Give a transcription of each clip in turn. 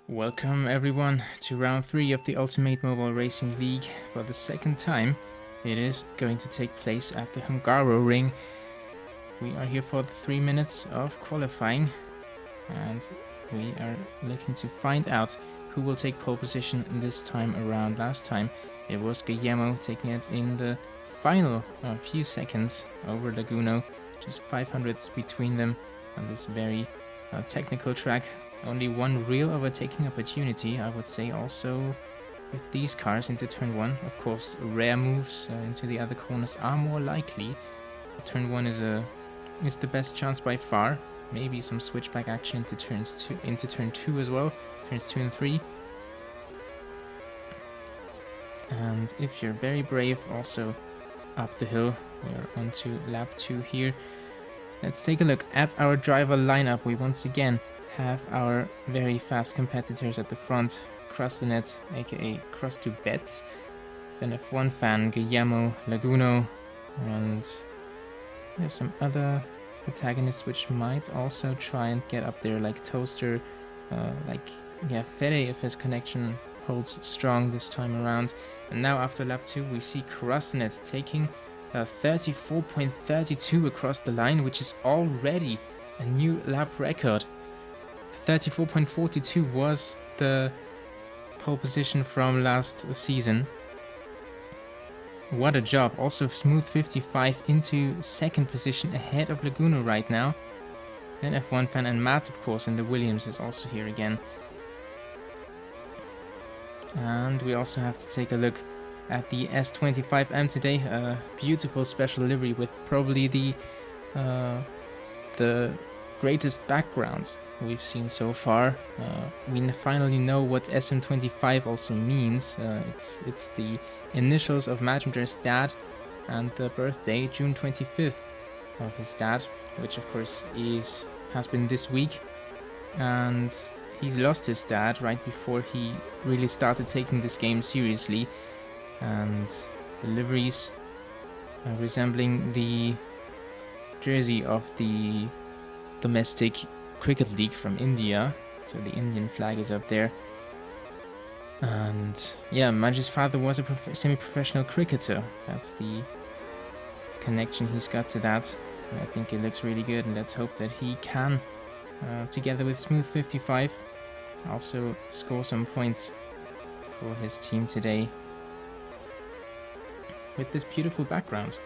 Welcome everyone to round 3 of the Ultimate Mobile Racing League. For the second time, it is going to take place at the Hungaroring. We are here for the 3 minutes of qualifying, and we are looking to find out who will take pole position this time around. Last time it was Guillermo taking it in the final few seconds over Laguno, just 500s between them on this very technical track. Only one real overtaking opportunity, I would say, also with these cars into turn 1. Of course, rare moves into the other corners are more likely. Turn 1 is the best chance by far. Maybe some switchback action into turn 2 as well, turns 2 and 3. And if you're very brave, also up the hill. We're on to lap 2 here. Let's take a look at our driver lineup. We once again have our very fast competitors at the front. Crustanet, aka Cross to Bets, then F1 fan Guillermo, Laguno, and there's some other protagonists which might also try and get up there, like Toaster, Fede, if his connection holds strong this time around. And now after lap 2 we see Crustanet taking 34.32 across the line, which is already a new lap record. 34.42 was the pole position from last season. What a job. Also smooth 55 into second position ahead of Laguna right now. Then F1 fan and Matt, of course, and the Williams is also here again. And we also have to take a look at the S25M today. A beautiful special livery with probably the greatest background we've seen so far. We finally know what SM25 also means. It's the initials of Matchmaker's dad and the birthday, June 25th, of his dad, which of course has been this week. And he's lost his dad right before he really started taking this game seriously. And the liveries resembling the jersey of the domestic cricket league from India, so the Indian flag is up there. And yeah, Maj's father was a semi-professional cricketer. That's the connection he's got to that. I think it looks really good, and let's hope that he can, together with Smooth 55, also score some points for his team today with this beautiful background.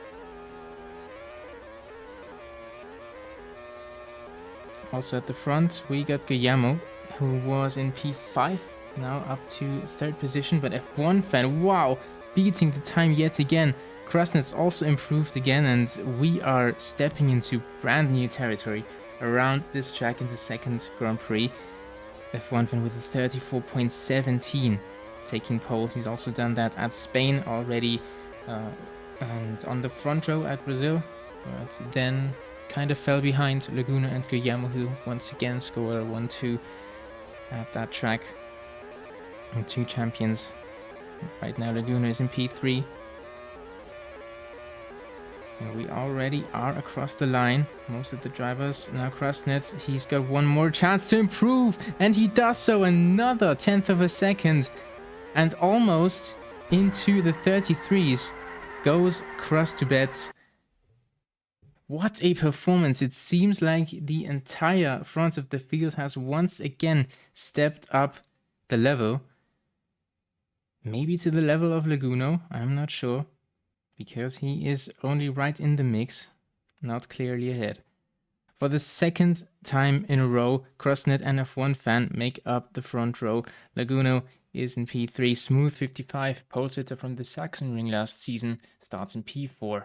Also at the front, we got Guillermo, who was in P5, now up to third position, but F1 fan, wow, beating the time yet again. Krasnet's also improved again, and we are stepping into brand new territory around this track in the second Grand Prix. F1 fan with a 34.17 taking pole. He's also done that at Spain already, and on the front row at Brazil, but then kind of fell behind Laguna and Guillermo, who once again scored a 1-2 at that track. And 2 champions. Right now Laguna is in P3. And we already are across the line. Most of the drivers. Now Krasnet, he's got one more chance to improve, and he does so. Another 10th of a second. And almost into the 33s goes Cross to Bets. What a performance. It seems like the entire front of the field has once again stepped up the level. Maybe to the level of Laguno, I'm not sure, because he is only right in the mix, not clearly ahead. For the second time in a row, Crossnet and F1 fan make up the front row. Laguno is in P3, Smooth 55, pole sitter from the Sachsenring last season, starts in P4.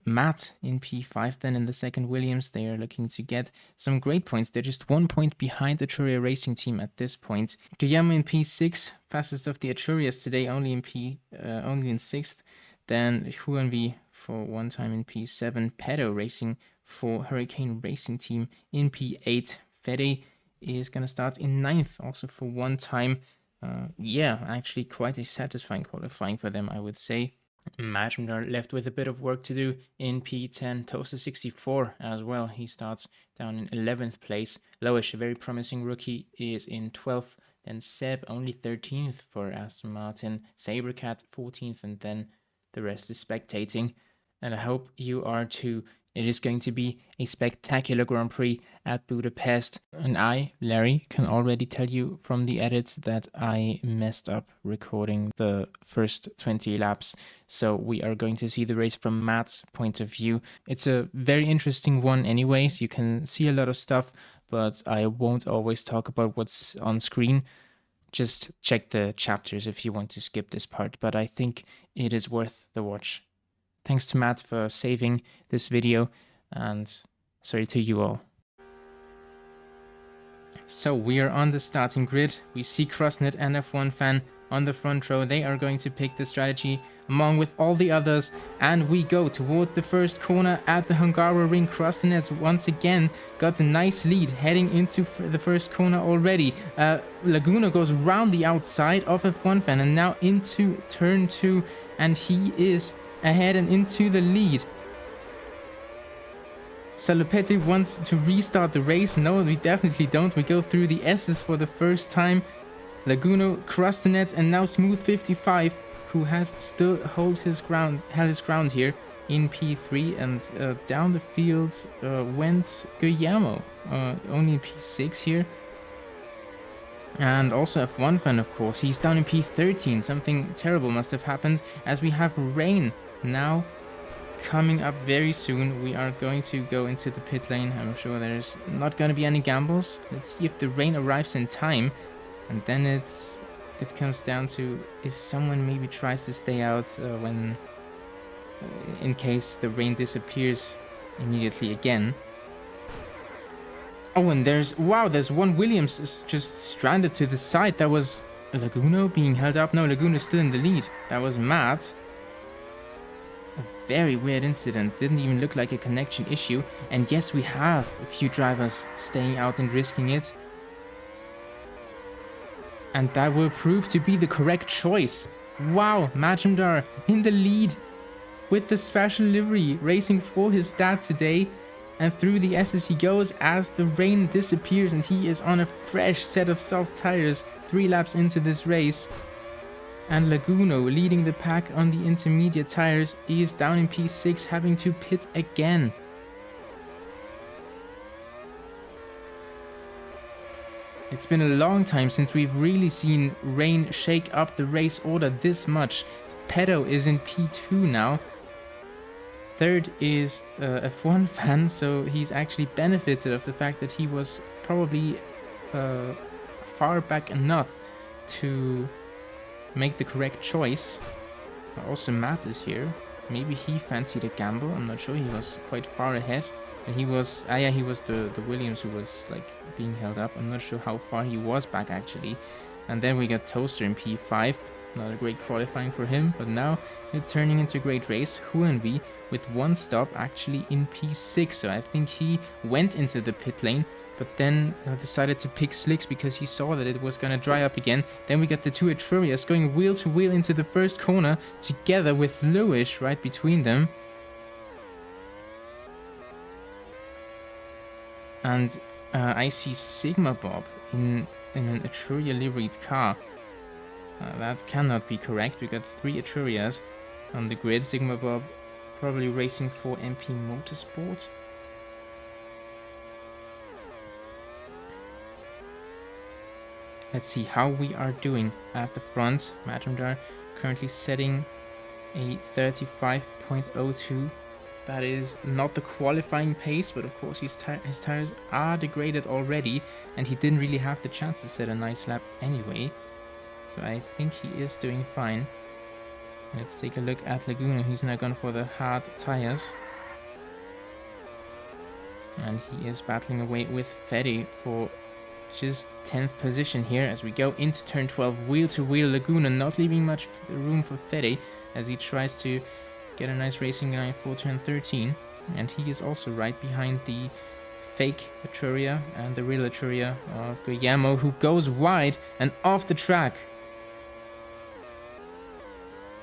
Matt in P5, then in the second Williams. They are looking to get some great points. They're just 1 point behind the Etruria Racing Team at this point. Guillermo in P6, fastest of the Etrurias today, only in 6th. Then Huanvi for one time in P7. Pedo Racing for Hurricane Racing Team in P8. Fede is going to start in 9th, also for one time. Actually quite a satisfying qualifying for them, I would say. Majmdar left with a bit of work to do in P10. Toaster 64 as well. He starts down in 11th place. Loish, a very promising rookie, is in 12th. Then Seb, only 13th for Aston Martin. Sabercat, 14th. And then the rest is spectating. And I hope you are too. It is going to be a spectacular Grand Prix at Budapest. And I, Larry, can already tell you from the edit that I messed up recording the first 20 laps. So we are going to see the race from Matt's point of view. It's a very interesting one anyways. You can see a lot of stuff, but I won't always talk about what's on screen. Just check the chapters if you want to skip this part, but I think it is worth the watch. Thanks to Matt for saving this video, and sorry to you all. So we are on the starting grid. We see Crossnet and F1 Fan on the front row. They are going to pick the strategy along with all the others, and we go towards the first corner at the Hungaroring. Crossnet once again got a nice lead heading into the first corner already. Laguna goes round the outside of F1 Fan and now into turn 2, and he is ahead and into the lead. Salopete wants to restart the race. No, we definitely don't. We go through the S's for the first time. Laguna crossed the net, and now Smooth 55, who has still held his ground here in P3, and down the field went Guillermo, only in P6 here. And also F1 Fan, of course, he's down in P13. Something terrible must have happened, as we have rain now coming up very soon. We are going to go into the pit lane. I'm sure there's not going to be any gambles. Let's see if the rain arrives in time, and then it comes down to if someone maybe tries to stay out when in case the rain disappears immediately again. Oh, and there's one Williams is just stranded to the side. That was Laguna being held up. No, Laguna's still in the lead. That was Matt. A very weird incident. Didn't even look like a connection issue. And yes, we have a few drivers staying out and risking it. And that will prove to be the correct choice. Wow, Majumdar in the lead with the special livery, racing for his dad today. And through the S's he goes as the rain disappears, and he is on a fresh set of soft tires 3 laps into this race. And Laguna leading the pack on the intermediate tires. He is down in P6, having to pit again. It's been a long time since we've really seen rain shake up the race order this much. Pedo is in P2 now. Third is F1 Fan, so he's actually benefited of the fact that he was probably far back enough to make the correct choice. But also Matt is here. Maybe he fancied a gamble. I'm not sure. He was quite far ahead. And he was, he was the Williams who was like being held up. I'm not sure how far he was back actually. And then we got Toaster in P5. Not a great qualifying for him, but now it's turning into a great race. Huanvi with 1 stop actually in P6. So I think he went into the pit lane, but then decided to pick slicks because he saw that it was going to dry up again. Then we got the 2 Etrurias going wheel to wheel into the first corner together with Lewis right between them. And I see Sigma Bob in an Etruria liveried car. That cannot be correct. We got 3 Etrurias on the grid. Sigma Bob probably racing for MP Motorsport. Let's see how we are doing at the front. Majumdar currently setting a 35.02. That is not the qualifying pace, but of course his tires are degraded already, and he didn't really have the chance to set a nice lap anyway. So I think he is doing fine. Let's take a look at Laguna. He's now gone for the hard tires. And he is battling away with Fede for just 10th position here as we go into turn 12. Wheel to wheel. Laguna not leaving much room for Fede as he tries to get a nice racing line for turn 13. And he is also right behind the fake Etruria and the real Etruria of Guillermo, who goes wide and off the track.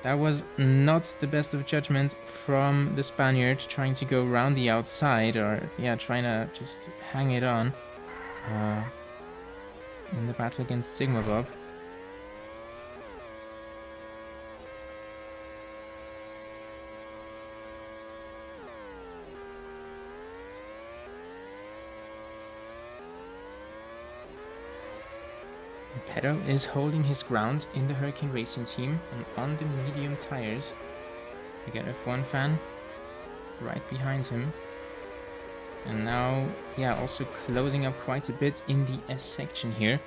That was not the best of judgment from the Spaniard, trying to go around the outside, or yeah, trying to just hang it on in the battle against Sigma Bob. Pedro is holding his ground in the Hurricane Racing team and on the medium tires. We get F1 fan right behind him. And now, yeah, also closing up quite a bit in the S section here.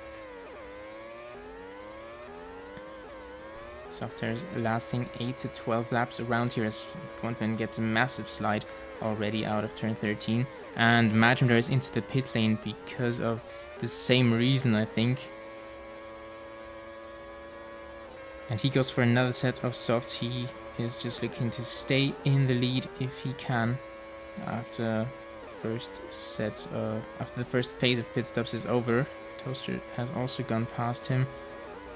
Soft tires lasting 8 to 12 laps around here as F1 fan gets a massive slide already out of turn 13. And Magimdar is into the pit lane because of the same reason, I think. And he goes for another set of softs. He is just looking to stay in the lead if he can after the first phase of pit stops is over. Toaster has also gone past him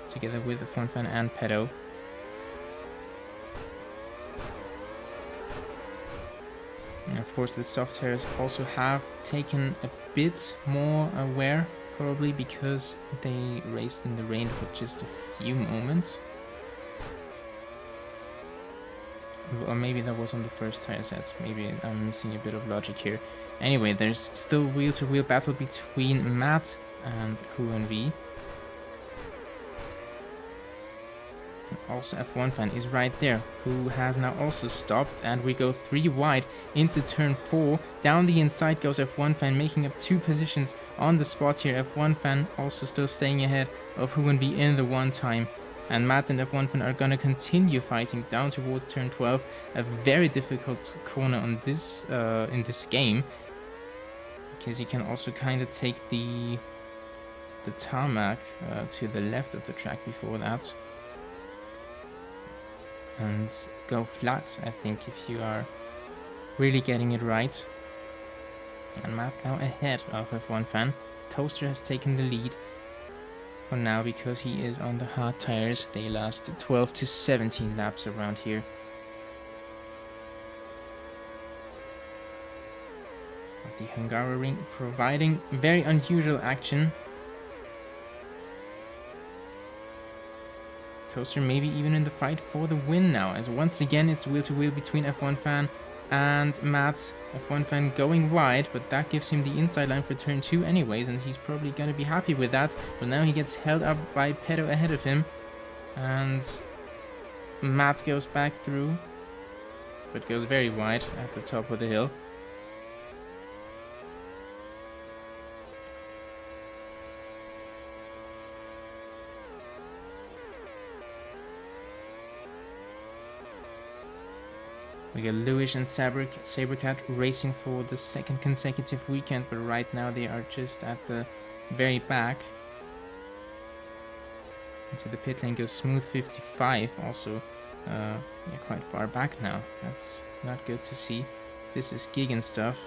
together with the front fan and Pedo. And of course the soft tires also have taken a bit more aware, probably because they raced in the rain for just a few moments. Or maybe that was on the first tire set. Maybe I'm missing a bit of logic here. Anyway, there's still wheel-to-wheel battle between Matt and Huan-V. Also F1 fan is right there, who has now also stopped, and we go 3 wide into turn 4. Down the inside goes F1 fan, making up 2 positions on the spot here. F1 fan also still staying ahead of Huan-V in the one time. And Matt and F1 fan are going to continue fighting down towards turn 12. A very difficult corner on this in this game, because you can also kind of take the tarmac to the left of the track before that and go flat, I think, if you are really getting it right. And Matt now ahead of F1 fan. Toaster has taken the lead for now because he is on the hard tires. They last 12 to 17 laps around here. The Hungaroring providing very unusual action. Toaster maybe even in the fight for the win now, as once again it's wheel-to-wheel between F1 fan and Matt. F1 fan going wide, but that gives him the inside line for turn 2 anyways, and he's probably going to be happy with that. But now he gets held up by Pedo ahead of him, and Matt goes back through, but goes very wide at the top of the hill. We got Lewis and Sabercat racing for the second consecutive weekend, but right now they are just at the very back. Into the pit lane goes Smooth 55, also yeah, quite far back now. That's not good to see. This is Gigan stuff.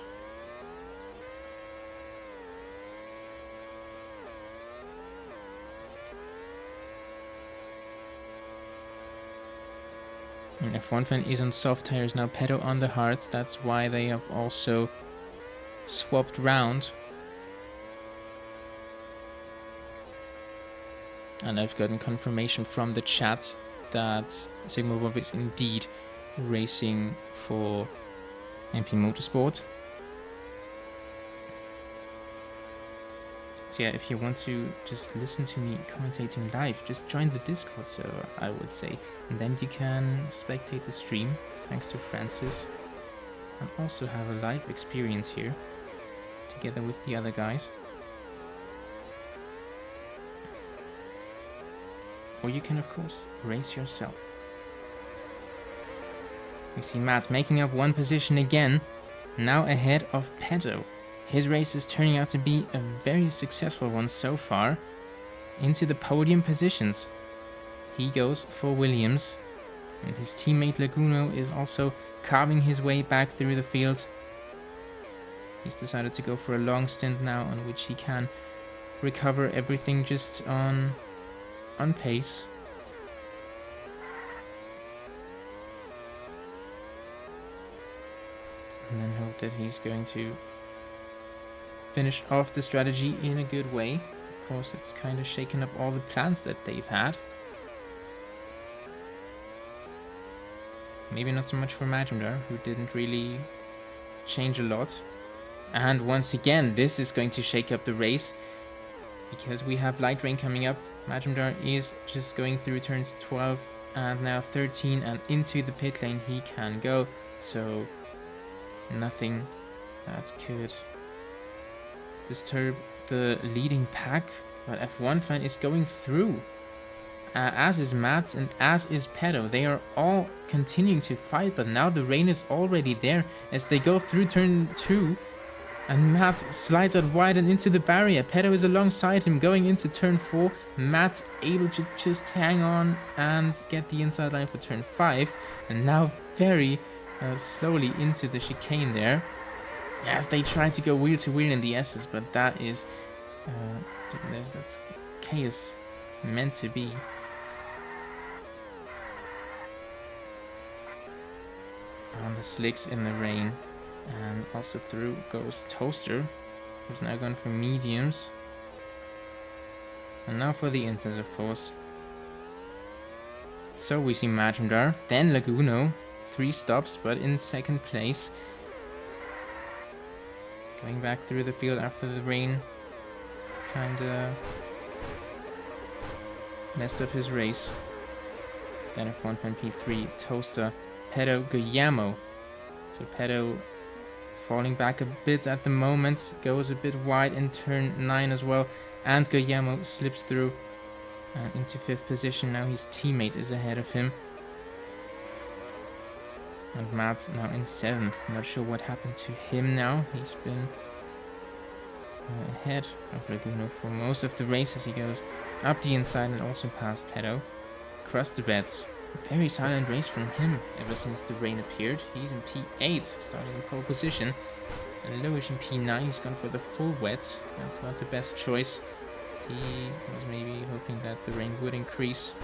And F1 fan is on soft tires now, Pedo on the hards. That's why they have also swapped round. And I've gotten confirmation from the chat that Sigma Bob is indeed racing for MP Motorsport. So yeah, if you want to just listen to me commentating live, just join the Discord server, I would say. And then you can spectate the stream, thanks to Francis. And also have a live experience here, together with the other guys. Or you can, of course, race yourself. You see Matt making up one position again, now ahead of Pedo. His race is turning out to be a very successful one so far. Into the podium positions. He goes for Williams. And his teammate Laguno is also carving his way back through the field. He's decided to go for a long stint now on which he can recover everything just on pace. And then hope that he's going to finish off the strategy in a good way. Of course, it's kind of shaken up all the plans that they've had. Maybe not so much for Majumdar, who didn't really change a lot. And once again, this is going to shake up the race, because we have light rain coming up. Majumdar is just going through turns 12 and now 13, and into the pit lane he can go. So nothing that could disturb the leading pack. But F1 fan is going through, as is Mats and as is Pedo. They are all continuing to fight, but now the rain is already there as they go through turn 2. And Matt slides out wide and into the barrier. Pedo is alongside him going into turn 4. Matt able to just hang on and get the inside line for turn 5. And now very slowly into the chicane there, as they try to go wheel to wheel in the S's, but that is that's chaos meant to be. On the slicks in the rain. And also through goes Toaster, who's now gone for mediums. And now for the inters, of course. So we see Majumdar, then Laguno, 3 stops, but in second place. Going back through the field after the rain kinda messed up his race. Then F1 fan P3, Toaster, Pedo, Guillermo. So Pedo falling back a bit at the moment, goes a bit wide in turn 9 as well, and Guillermo slips through into 5th position. Now his teammate is ahead of him. And Matt now in 7th. Not sure what happened to him now. He's been ahead of Laguno for most of the race as he goes up the inside and also past Pedo. Across the beds. Very silent race from him ever since the rain appeared. He's in P8, starting in pole position. And Lowish in P9, he's gone for the full wets. That's not the best choice. He was maybe hoping that the rain would increase.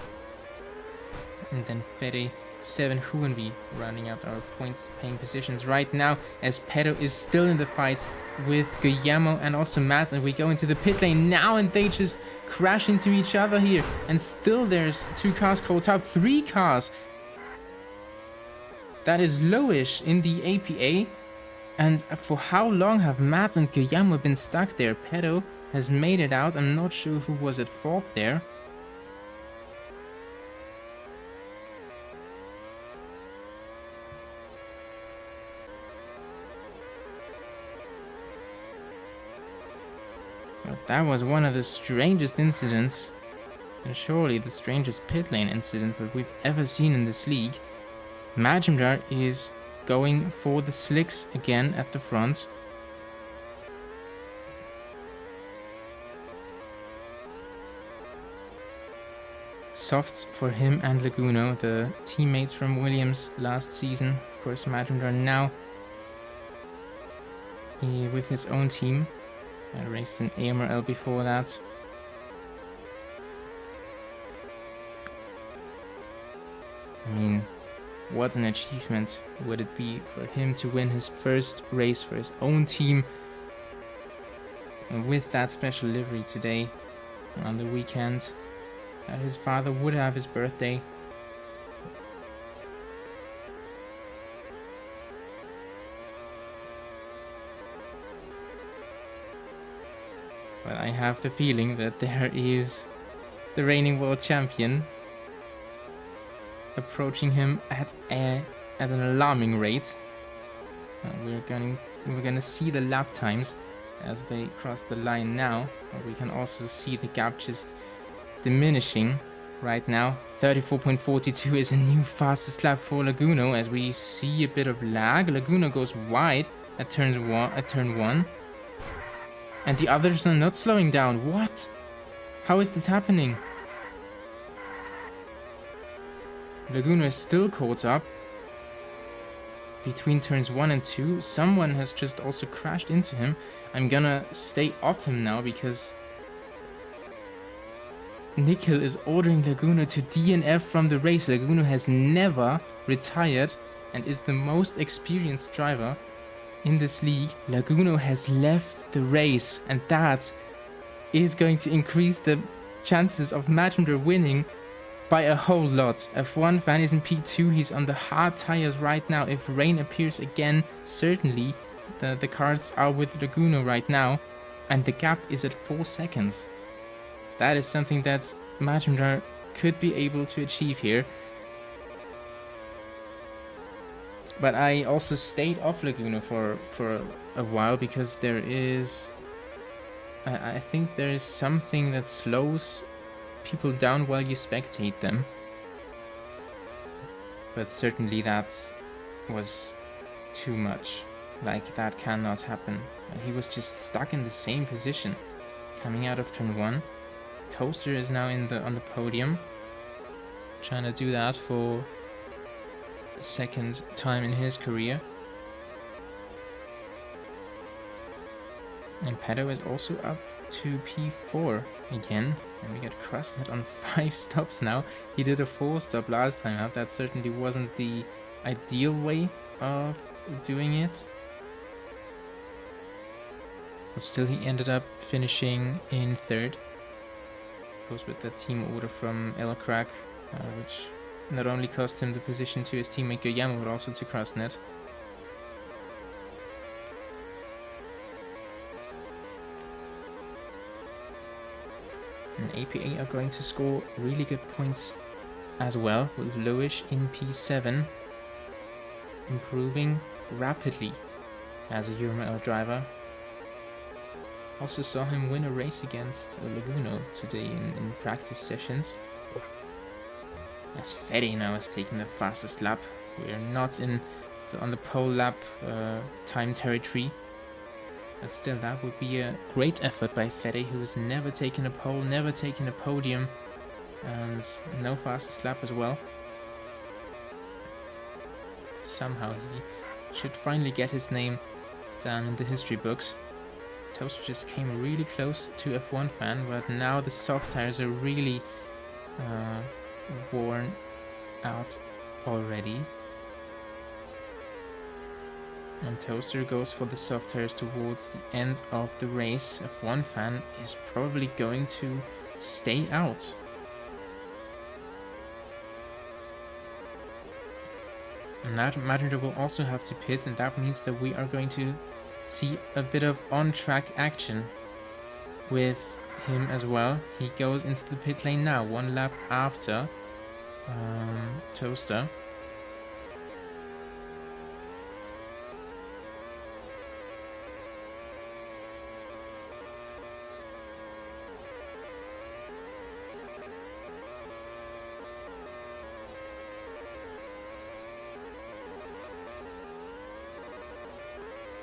And then Fede 7 Huanvi running out our points paying positions right now, as Pedo is still in the fight with Guillermo and also Matt, and we go into the pit lane now and they just crash into each other here, and still there's 2 cars caught up, 3 cars. That is Lowish in the APA. And for how long have Matt and Guillermo been stuck there? Pedo has made it out. I'm not sure who was at fault there. But that was one of the strangest incidents, and surely the strangest pit lane incident that we've ever seen in this league. Majumdar is going for the slicks again at the front. Softs for him and Laguno, the teammates from Williams last season. Of course, Majumdar now with his own team. I raced an AMRL before that. I mean, what an achievement would it be for him to win his first race for his own team, and with that special livery today on the weekend that his father would have his birthday. But I have the feeling that there is the reigning world champion approaching him at an alarming rate. We're gonna see the lap times as they cross the line now, but we can also see the gap just diminishing right now. 34.42 is a new fastest lap for Laguno, as we see a bit of lag. Laguno goes wide at turn 1. And the others are not slowing down. What? How is this happening? Laguno is still caught up between turns 1 and 2. Someone has just also crashed into him. I'm gonna stay off him now because Nikhil is ordering Laguno to DNF from the race. Laguno has never retired and is the most experienced driver in this league, Laguno has left the race, and that is going to increase the chances of Matchender winning by a whole lot. F1 fan is in P2, he's on the hard tires right now. If rain appears again, certainly the cards are with Laguno right now, and the gap is at 4 seconds. That is something that Matchender could be able to achieve here. But I also stayed off Laguno for a while because there is... I think there is something that slows people down while you spectate them. But certainly that was too much. Like, that cannot happen. And he was just stuck in the same position coming out of turn 1. Toaster is now on the podium, trying to do that for the second time in his career. And Pedo is also up to P4 again. And we get Krasnet on 5 stops now. He did a 4 stop last time out. That certainly wasn't the ideal way of doing it. But still, he ended up finishing in 3rd. Goes with the team order from Elcrack, which not only cost him the position to his teammate Guillermo, but also to Krasnet. And APA are going to score really good points as well, with Lewis in P7, improving rapidly as a Euro driver. Also saw him win a race against Laguno today in practice sessions. As Fede now is taking the fastest lap. We are not on the pole lap time territory. But still, that would be a great effort by Fede, who has never taken a pole, never taken a podium, and no fastest lap as well. Somehow he should finally get his name down in the history books. Toaster just came really close to F1 fan, but now the soft tires are really worn out already. And Toaster goes for the soft tires towards the end of the race. F1 fan is probably going to stay out. And that Matchender will also have to pit, and that means that we are going to see a bit of on-track action with him as well. He goes into the pit lane now, 1 lap after Toaster.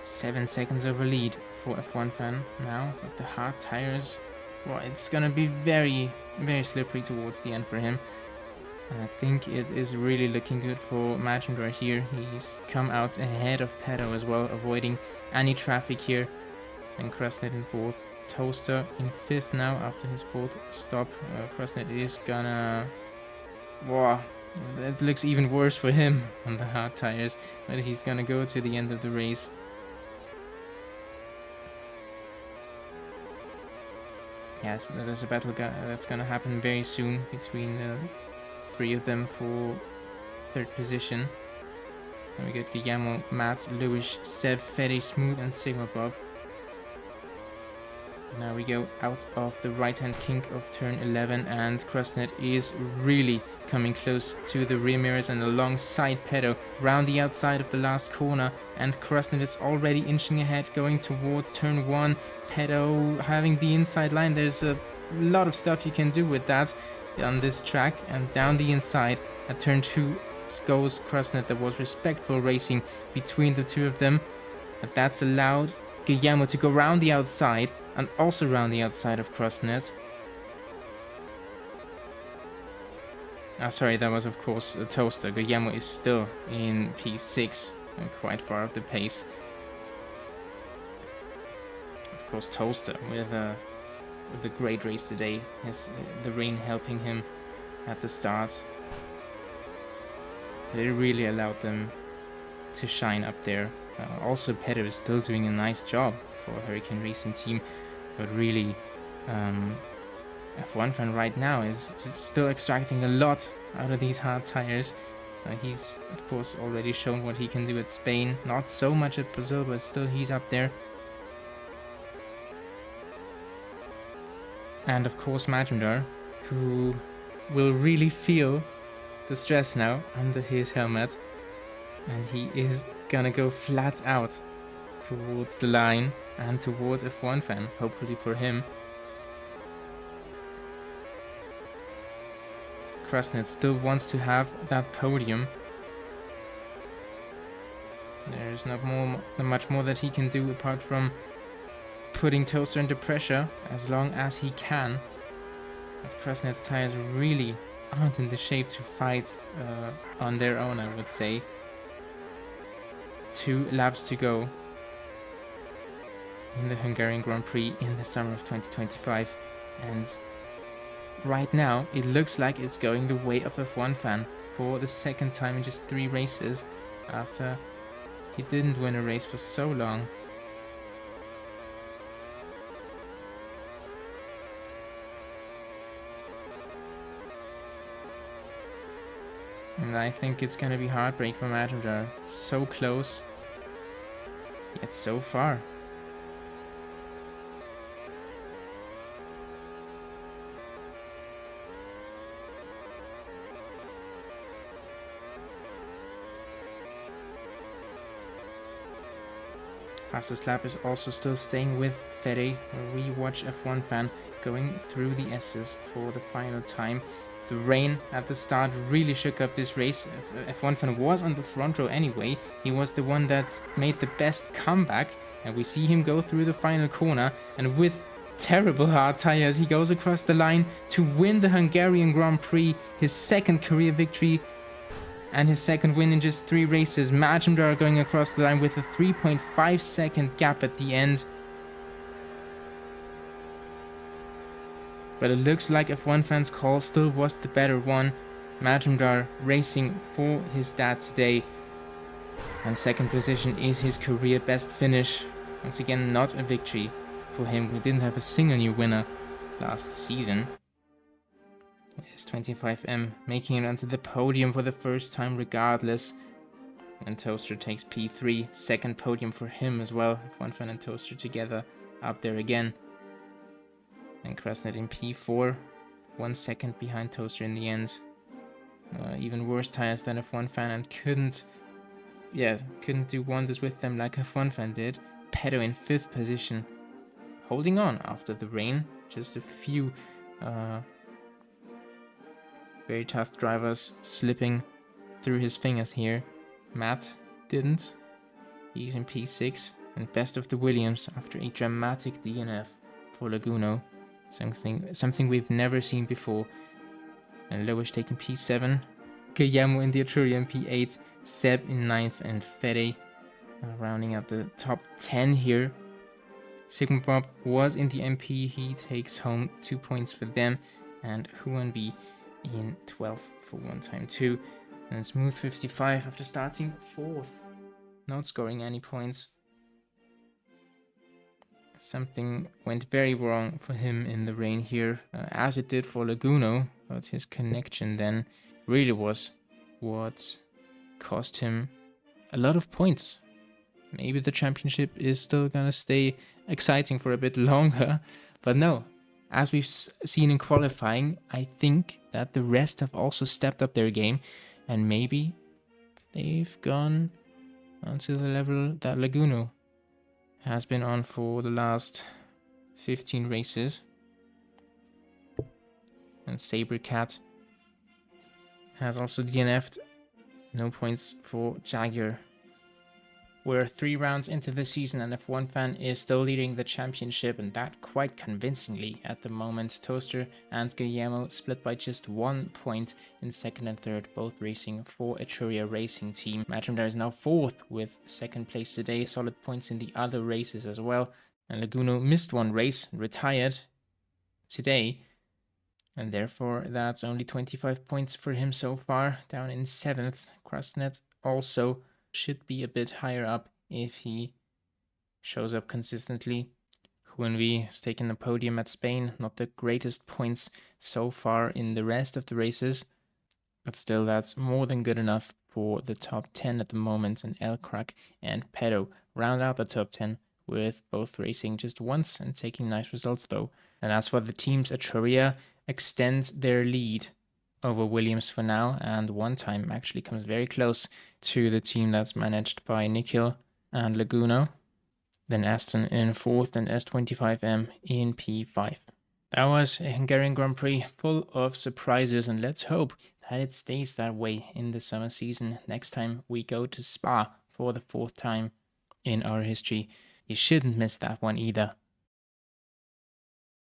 Seven seconds over lead for F1 fan now, with the hard tires. Well, it's gonna be very, very slippery towards the end for him. And I think it is really looking good for Matchender here. He's come out ahead of Pedo as well, avoiding any traffic here. And Krasnet in 4th. Toaster in 5th now after his 4th stop. Krasnet is gonna... Wow, that looks even worse for him on the hard tires. But he's gonna go to the end of the race. Yes, there's a battle that's gonna happen very soon between the 3 of them for 3rd position. And we got Guillermo, Matt, Lewis, Seb, Fede, Smooth, and Sigma Bob. Now we go out of the right-hand kink of turn 11, and Krasnet is really coming close to the rear mirrors and alongside Pedo, round the outside of the last corner, and Krasnet is already inching ahead, going towards turn 1. Pedo having the inside line. There's a lot of stuff you can do with that on this track, and down the inside at turn 2 goes Krasnet. There was respectful racing between the 2 of them, but that's allowed Guillermo to go round the outside and also round the outside of Krasnet. Sorry, that was of course a Toaster. Guillermo is still in P6 and quite far off the pace. Of course, Toaster with a great race today. The rain helping him at the start. It really allowed them to shine up there. Also, Pedro is still doing a nice job for Hurricane Racing Team, but really, F1 fan right now is still extracting a lot out of these hard tires. He's, of course, already shown what he can do at Spain. Not so much at Brazil, but still he's up there. And, of course, Majumdar, who will really feel the stress now under his helmet. And he is gonna go flat out towards the line and towards F1 fan, hopefully for him. Krasnett still wants to have that podium. There's not much more that he can do apart from putting Toaster under pressure as long as he can. But Krasnett's tires really aren't in the shape to fight on their own, I would say. 2 laps to go in the Hungarian Grand Prix in the summer of 2025, and right now it looks like it's going the way of F1 fan for the second time in just 3 races after he didn't win a race for so long. And I think it's gonna be heartbreak for Majumdar. So close, yet so far. Fastest lap is also still staying with Fede, a rewatch F1 fan going through the S's for the final time. The rain at the start really shook up this race. F1 fan was on the front row anyway. He was the one that made the best comeback, and we see him go through the final corner, and with terrible hard tires he goes across the line to win the Hungarian Grand Prix, his second career victory and his second win in just 3 races. Majumdar going across the line with a 3.5 second gap at the end. But it looks like F1 fans' call still was the better one. Majumdar racing for his dad today. And second position is his career best finish. Once again, not a victory for him. We didn't have a single new winner last season. His 25M making it onto the podium for the first time regardless. And Toaster takes P3. Second podium for him as well. F1 fan and Toaster together up there again. And Krasnett in P4, 1 second behind Toaster in the end. Even worse tires than F1 fan, and couldn't do wonders with them like F1 fan did. Pedro in 5th position, holding on after the rain. Just a few very tough drivers slipping through his fingers here. Matt didn't. He's in P6, and best of the Williams after a dramatic DNF for Laguno. Something we've never seen before. And Loish taking P7. Guillermo in the Etruria in P8. Seb in 9th, and Fede rounding out the top 10 here. Sigmund Bob was in the MP. He takes home 2 points for them. And Huan B in 12th for 1 time 2. And Smooth 55 after starting 4th. Not scoring any points. Something went very wrong for him in the rain here, as it did for Laguno, but his connection then really was what cost him a lot of points. Maybe the championship is still gonna stay exciting for a bit longer, but no. As we've seen in qualifying, I think that the rest have also stepped up their game, and maybe they've gone onto the level that Laguno has been on for the last 15 races. And Sabercat has also DNF'd. No points for Jaguar. We're 3 rounds into the season, and F1 fan is still leading the championship, and that quite convincingly at the moment. Toaster and Guillermo split by just 1 point in second and third, both racing for Etruria Racing Team. Majumdar is now 4th with second place today, solid points in the other races as well. And Laguno missed 1 race, retired today, and therefore that's only 25 points for him so far, down in 7th. Krasnett also should be a bit higher up if he shows up consistently. Huanvi has taken the podium at Spain, not the greatest points so far in the rest of the races, but still that's more than good enough for the top 10 at the moment, and Elkrak and Pedo round out the top 10 with both racing just once and taking nice results though. And as for the teams, Etruria extends their lead over Williams for now, and one time actually comes very close to the team that's managed by Nikhil and Laguno. Then Aston in 4th and S25M in P5. That was a Hungarian Grand Prix full of surprises, and let's hope that it stays that way in the summer season. Next time we go to Spa for the 4th time in our history. You shouldn't miss that one either.